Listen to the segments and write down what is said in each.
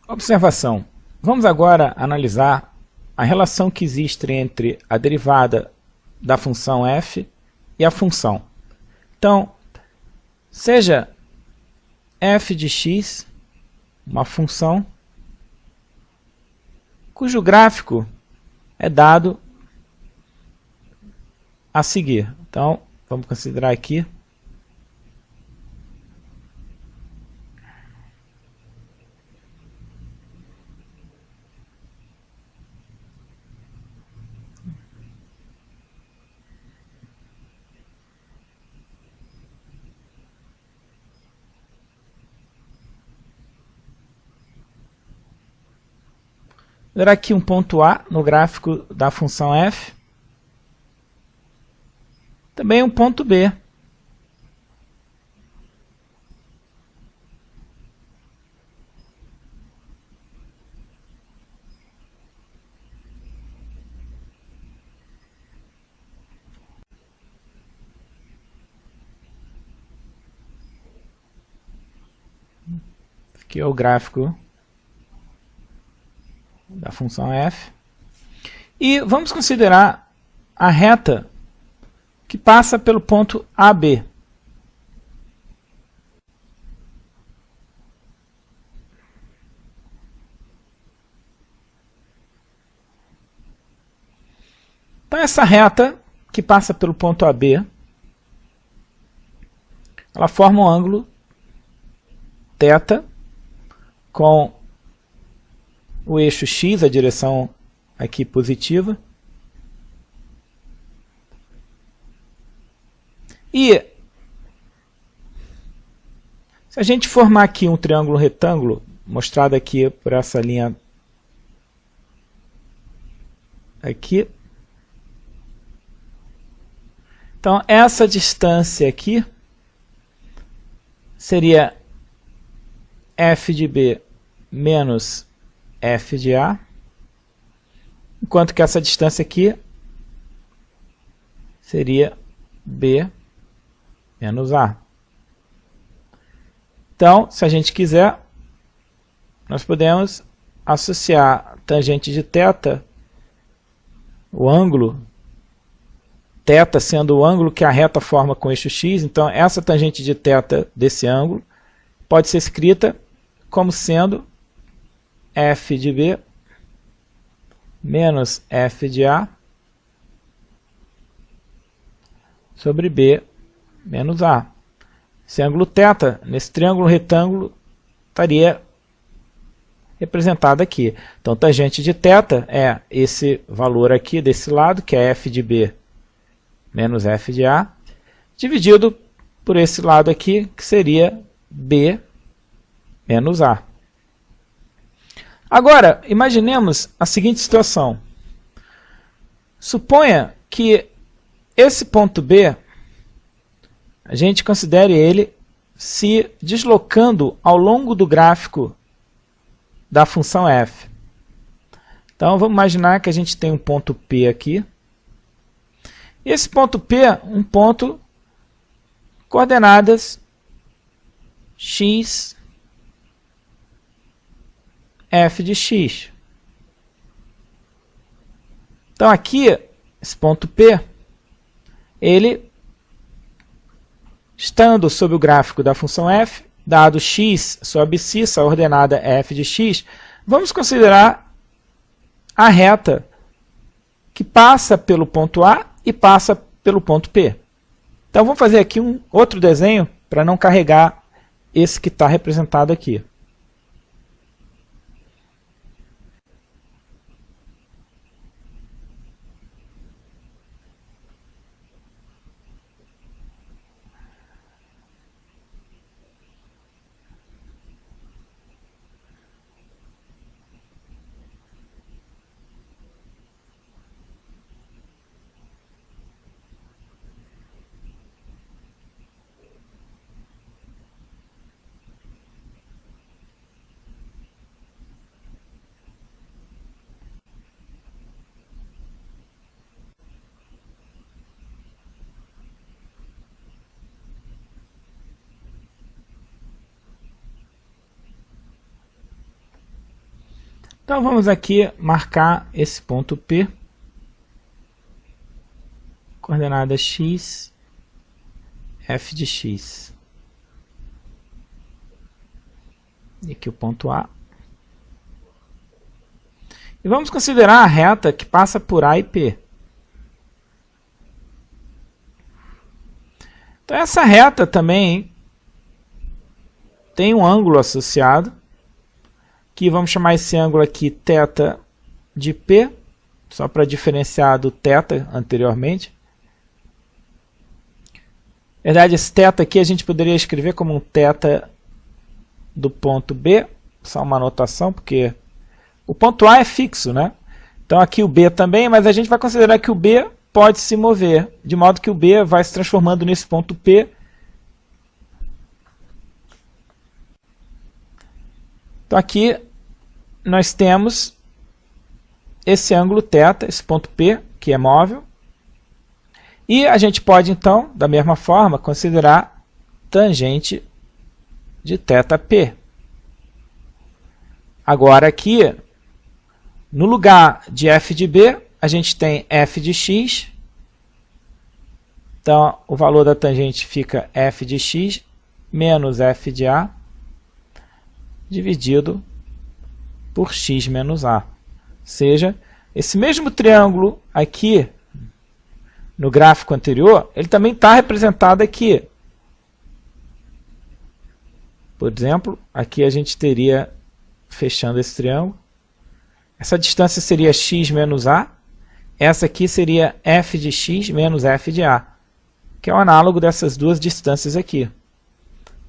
Observação. Vamos agora analisar a relação que existe entre a derivada da função f e a função. Então, seja f de x uma função cujo gráfico é dado a seguir. Então, vamos considerar aqui um ponto A no gráfico da função f, também um ponto B. Aqui é o gráfico da função f. E vamos considerar a reta que passa pelo ponto AB. Então, essa reta que passa pelo ponto AB, ela forma um ângulo θ com o eixo x, a direção aqui positiva. E se a gente formar aqui um triângulo retângulo, mostrado aqui por essa linha aqui, então essa distância aqui seria f de B menos f de A, enquanto que essa distância aqui seria B menos A. Então, se a gente quiser, nós podemos associar a tangente de θ, o ângulo, θ sendo o ângulo que a reta forma com o eixo x, então essa tangente de θ desse ângulo pode ser escrita como sendo f de B menos f de A sobre B menos A. Esse ângulo θ, nesse triângulo retângulo, estaria representado aqui. Então, tangente de θ é esse valor aqui desse lado, que é f de B menos f de A, dividido por esse lado aqui, que seria B menos A. Agora, imaginemos a seguinte situação. Suponha que esse ponto B, a gente considere ele se deslocando ao longo do gráfico da função f. Então, vamos imaginar que a gente tem um ponto P aqui. E esse ponto P, um ponto coordenadas x, f de x. Então, aqui, esse ponto P, ele, estando sob o gráfico da função f, dado x sua abscissa, a ordenada f de x, vamos considerar a reta que passa pelo ponto A e passa pelo ponto P. Então, vamos fazer aqui um outro desenho para não carregar esse que está representado aqui. Então vamos aqui marcar esse ponto P, coordenada x, f de x. E aqui o ponto A. E vamos considerar a reta que passa por A e P. Então essa reta também tem um ângulo associado, que vamos chamar esse ângulo aqui θ de P, só para diferenciar do θ anteriormente. Na verdade, esse θ aqui a gente poderia escrever como um θ do ponto B, só uma anotação, porque o ponto A é fixo, né? Então aqui o B também, mas a gente vai considerar que o B pode se mover, de modo que o B vai se transformando nesse ponto P. Então aqui nós temos esse ângulo θ, esse ponto P, que é móvel. E a gente pode, então, da mesma forma, considerar tangente de θP. Agora aqui, no lugar de f de b, a gente tem f de x. Então, o valor da tangente fica f de x menos f de a, dividido por x menos a. Ou seja, esse mesmo triângulo aqui, no gráfico anterior, ele também está representado aqui. Por exemplo, aqui a gente teria, fechando esse triângulo, essa distância seria x menos a, essa aqui seria f de x menos f de a, que é o análogo dessas duas distâncias aqui.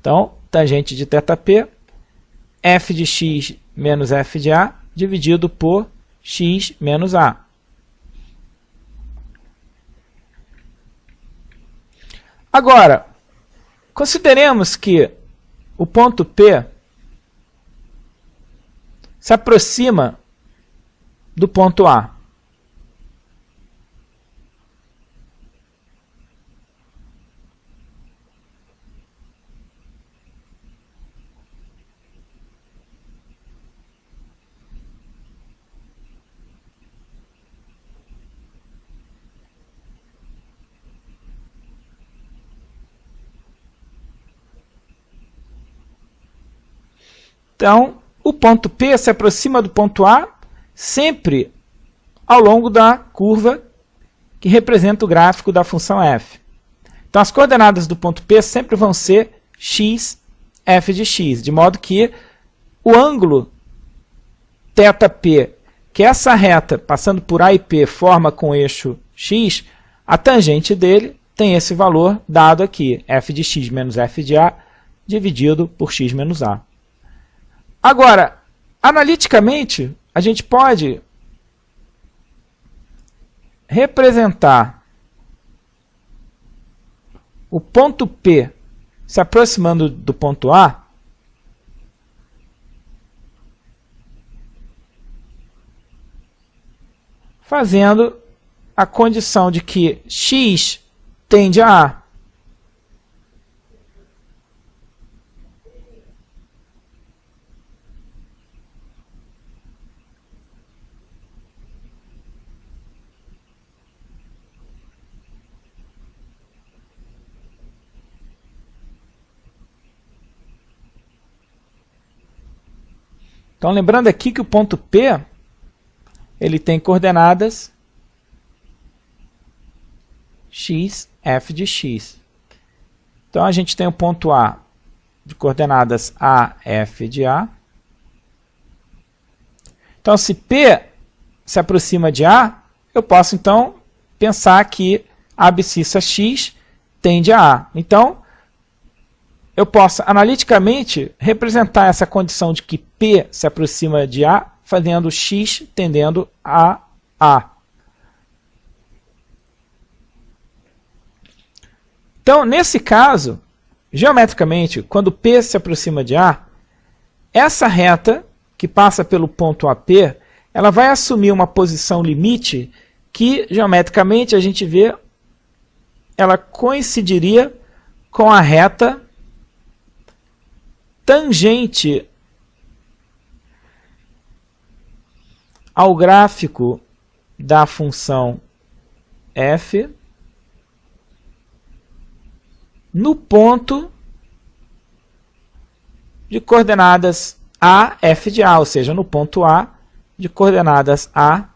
Então, tangente de θP, f de x menos f de a, dividido por x menos a. Agora, consideremos que o ponto P se aproxima do ponto A. Então, o ponto P se aproxima do ponto A sempre ao longo da curva que representa o gráfico da função f. Então, as coordenadas do ponto P sempre vão ser x, f de x, de modo que o ângulo θP, que essa reta passando por A e P forma com o eixo x, a tangente dele tem esse valor dado aqui, f de x menos f de a, dividido por x menos a. Agora, analiticamente, a gente pode representar o ponto P se aproximando do ponto A fazendo a condição de que x tende a A. Então, lembrando aqui que o ponto P ele tem coordenadas x, f de x. Então, a gente tem o ponto A de coordenadas a, f de a. Então, se P se aproxima de A, eu posso, então, pensar que a abscissa x tende a A. Então, eu posso, analiticamente, representar essa condição de que P se aproxima de A, fazendo x tendendo a A. Então, nesse caso, geometricamente, quando P se aproxima de A, essa reta, que passa pelo ponto AP, ela vai assumir uma posição limite que, geometricamente, a gente vê, ela coincidiria com a reta tangente ao gráfico da função f no ponto de coordenadas a, f de a, ou seja, no ponto A de coordenadas a,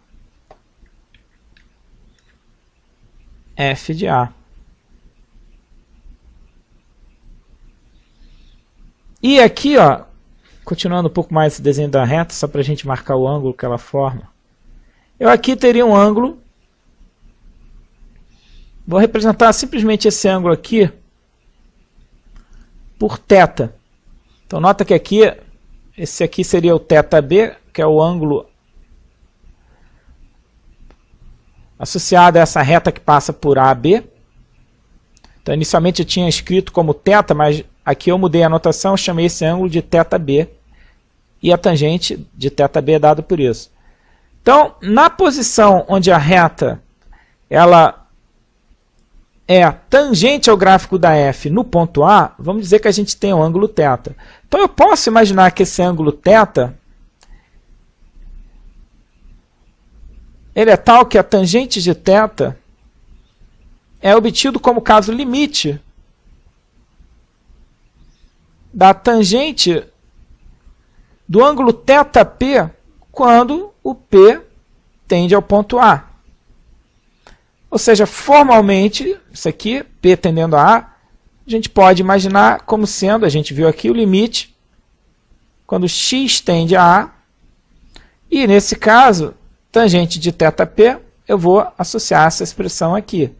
f de a. E aqui, ó, continuando um pouco mais esse desenho da reta, só para a gente marcar o ângulo que ela forma, eu aqui teria um ângulo, vou representar simplesmente esse ângulo aqui por θ. Então, nota que aqui, esse aqui seria o θB, que é o ângulo associado a essa reta que passa por AB. Então, inicialmente eu tinha escrito como θ, mas aqui eu mudei a notação, chamei esse ângulo de θB, e a tangente de θB é dada por isso. Então, na posição onde a reta ela é tangente ao gráfico da f no ponto A, vamos dizer que a gente tem um ângulo θ. Então, eu posso imaginar que esse ângulo θ ele é tal que a tangente de θ é obtido como caso limite da tangente do ângulo θP quando o P tende ao ponto A. Ou seja, formalmente, isso aqui, P tendendo a A, a gente pode imaginar como sendo, a gente viu aqui o limite, quando x tende a A, e nesse caso, tangente de θP, eu vou associar essa expressão aqui.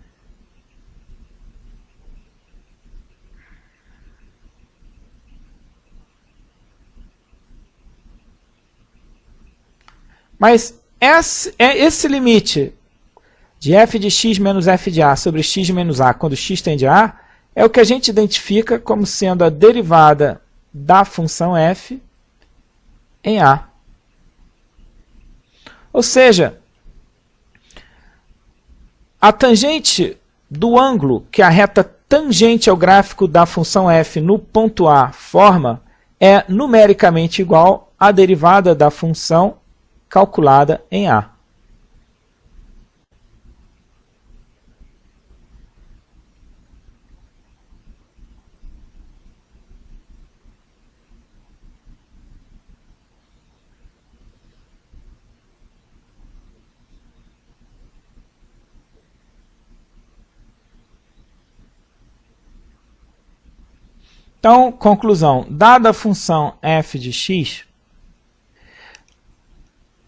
Mas esse limite de f de x menos f de a sobre x menos a, quando x tende a A, é o que a gente identifica como sendo a derivada da função f em A. Ou seja, a tangente do ângulo que a reta tangente ao gráfico da função f no ponto A forma é numericamente igual à derivada da função calculada em A. Então, conclusão, dada a função f de x,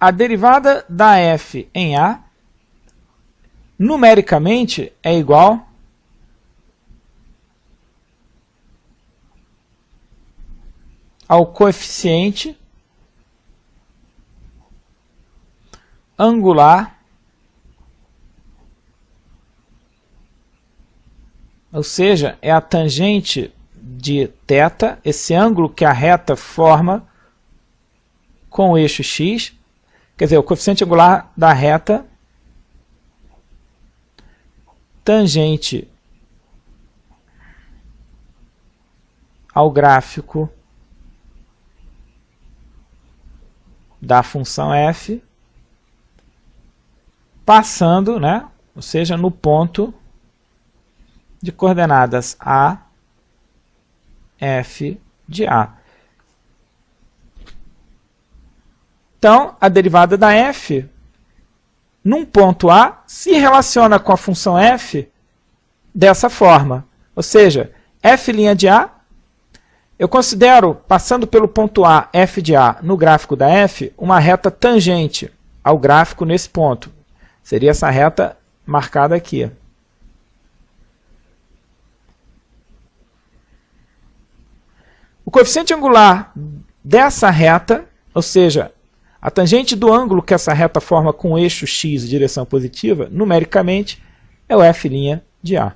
a derivada da f em A, numericamente, é igual ao coeficiente angular, ou seja, é a tangente de θ, esse ângulo que a reta forma com o eixo x, quer dizer, o coeficiente angular da reta tangente ao gráfico da função f, passando, né, ou seja, no ponto de coordenadas A, f de A. Então, a derivada da f, num ponto A, se relaciona com a função f dessa forma. Ou seja, f' de A, eu considero, passando pelo ponto A, f de A, no gráfico da f, uma reta tangente ao gráfico nesse ponto. Seria essa reta marcada aqui. O coeficiente angular dessa reta, ou seja, a tangente do ângulo que essa reta forma com o eixo x em direção positiva, numericamente, é o f' de A.